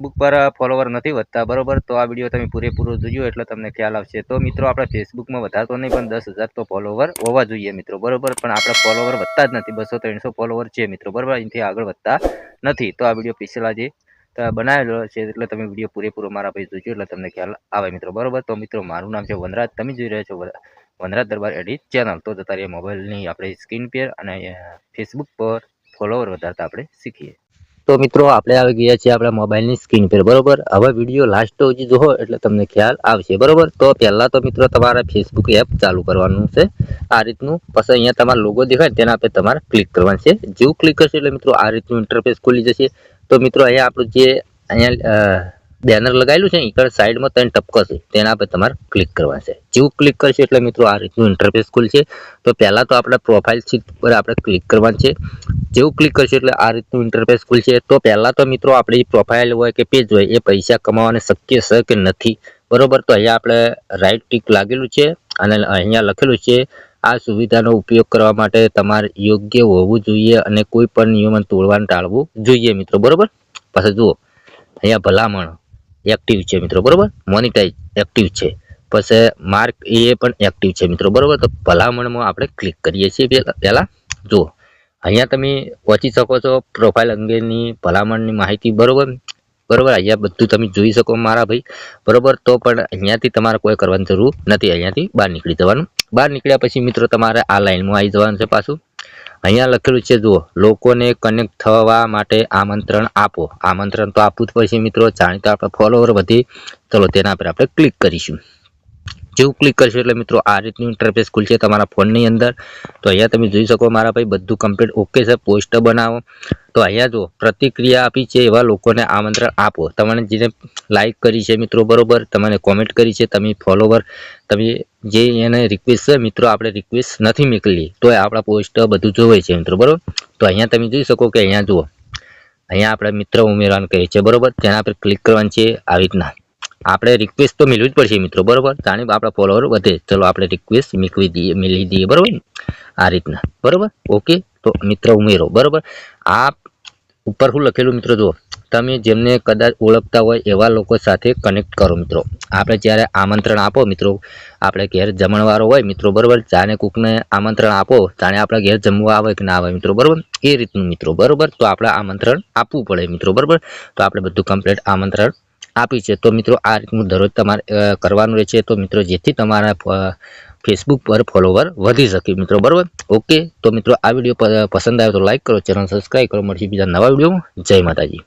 Facebook પર follower નથી વધતા બરોબર, તો આ વિડીયો તમે પૂરેપૂરો જોજો એટલે તમને ખ્યાલ આવશે. તો મિત્રો આપણે ફેસબુકમાં વધારે તો નહીં પણ 10,000 તો ફોલોવર હોવા જોઈએ મિત્રો બરોબર, પણ આપણે ફોલોવર વધતા જ નથી. 200-300 ફોલોવર છે મિત્રો બરોબર, એનાથી આગળ વધતા નથી. તો આ વિડીયો પિછલા જે બનાવેલો છે એટલે તમે વિડીયો પૂરેપૂરો મારા ભાઈ જોજો એટલે તમને ખ્યાલ આવે મિત્રો બરોબર. તો મિત્રો મારું નામ છે વનરાજ, તમે જોઈ રહ્યા છો વનરાજ દરબાર એડિટ ચેનલ. તો જતા રહીએ મોબાઈલની આપણે સ્ક્રીન પર અને ફેસબુક પર ફોલોવર વધારતા આપણે શીખીએ. તો મિત્રો આપણે આવી ગયા છીએ આપણા મોબાઈલની સ્ક્રીન પર બરોબર. હવે વિડીયો લાસ્ટ સુધી જોવો એટલે તમને ખ્યાલ આવશે બરોબર. તો પહેલા તો મિત્રો તમારે ફેસબુક એપ ચાલુ કરવાનું છે આ રીતનું. પછી અહીંયા તમારો લોગો દેખાય તેના પર તમારે ક્લિક કરવાનું છે. જેવું ક્લિક કરશો એટલે મિત્રો આ રીતનું ઇન્ટરફેસ ખુલી જશે. તો મિત્રો અહીંયા આપણું જે અહીંયા બેનર લગાવેલું છે ఇక్కడ સાઈડમાં 3 ટપકા છે તેના પર તમારે ક્લિક કરવાનું છે. જેવું ક્લિક કરશો એટલે મિત્રો આ રીતનું ઇન્ટરફેસ ખુલશે. તો પહેલા તો આપણે પ્રોફાઇલ ચિત્ર પર આપણે ક્લિક કરવાનું છે. જેવું ક્લિક કરશો એટલે આ રીતનું ઇન્ટરફેસ ખુલશે. તો પહેલા તો મિત્રો આપણી પ્રોફાઇલ હોય કે પેજ હોય એ પૈસા કમાવાને શક્ય છે કે નથી બરોબર. તો અહીંયા આપણે રાઈટ ટિક લાગેલું છે અને અહીંયા લખેલું છે આ સુવિધાનો ઉપયોગ કરવા માટે તમારે યોગ્ય હોવું જોઈએ અને કોઈ પણ નિયમન તોડવાનું ટાળવું જોઈએ મિત્રો બરોબર. પછી જુઓ અહીંયા ભલામણ એક્ટિવ છે મિત્રો બરોબર, મોનિટાઈઝ એક્ટિવ છે, પછી માર્ક એ પણ એક્ટિવ છે મિત્રો બરોબર. તો ભલામણમાં આપણે ક્લિક કરીએ છીએ. પહેલા જુઓ અહીંયા તમે પહોંચી શકો છો પ્રોફાઇલ અંગેની ભલામણની માહિતી બરોબર બરોબર. અહીંયા બધું તમે જોઈ શકો મારા ભાઈ બરોબર. તો પણ અહીંયાથી તમારે કોઈ કરવાની જરૂર નથી, અહીંયાથી બહાર નીકળી જવાનું. બહાર નીકળ્યા પછી મિત્રો તમારે આ લાઈનમાં આવી જવાનું છે પાછું. અહીંયા લખેલું છે જુઓ લોકોને કનેક્ટ થવા માટે આમંત્રણ આપો. આમંત્રણ તો આપવું જ પડશે મિત્રો, જાણીતા આપણે ફોલોવર વધી. ચલો તેના પર આપણે ક્લિક કરીશું. જેવું ક્લિક કરશો એટલે મિત્રો આ રીતનું ઇન્ટરફેસ ખુલશે તમારા ફોનની અંદર. તો અહીંયા તમે જોઈ શકો મારા ભાઈ બધું કમ્પ્લીટ ઓકે છે. પોસ્ટ બનાવો તો અહીંયા જો પ્રતિક્રિયા આપી છે એવા લોકોને આમંત્રણ આપો. તમને જેને લાઈક કરી છે મિત્રો બરોબર, તમને કોમેન્ટ કરી છે, તમે ફોલોવર તમે જે એને રિક્વેસ્ટ છે મિત્રો આપણે રિક્વેસ્ટ નથી મોકલી તો આપણા પોસ્ટ બધું જોવે છે મિત્રો બરોબર. તો અહીંયા તમે જોઈ શકો કે અહીંયા જુઓ અહીંયા આપણે મિત્ર ઉમેરવાનું કહે છે બરોબર, તેના પર ક્લિક કરવાનું છે. આવી રીતના આપણે રિક્વેસ્ટ તો મેળવી જ પડશે મિત્રો બરોબર, જાણી આપણા ફોલોવર વધે. ચલો આપણે રિક્વેસ્ટ મેળવી દઈએ બરોબર આ રીતના બરોબર. ઓકે તો મિત્ર ઉમેરો બરોબર. આ ઉપર શું લખેલું મિત્રો જુઓ તમે જેમને કદાચ ઓળખતા હોય એવા લોકો સાથે કનેક્ટ કરો મિત્રો. આપણે જ્યારે આમંત્રણ આપો મિત્રો, આપણે ઘેર જમણવારો હોય મિત્રો બરોબર, જાણે કોકને આમંત્રણ આપો જાણે આપણે ઘેર જમવા આવે કે ના આવે મિત્રો બરોબર, એ રીતનું મિત્રો બરોબર. તો આપણે આમંત્રણ આપવું પડે મિત્રો બરોબર. તો આપણે બધું કમ્પ્લીટ આમંત્રણ આપી છે. તો મિત્રો આ રીતનું દરરોજ તમારે કરવાનું રહે છે. તો મિત્રો જેથી તમારા ફેસબુક પર ફોલોવર વધી શકે મિત્રો બરોબર. ઓકે તો મિત્રો આ વિડીયો પસંદ આવ્યો તો લાઈક કરો, ચેનલ સબસ્ક્રાઈબ કરો. મળશે બીજા નવા વિડીયોમાં. જય માતાજી.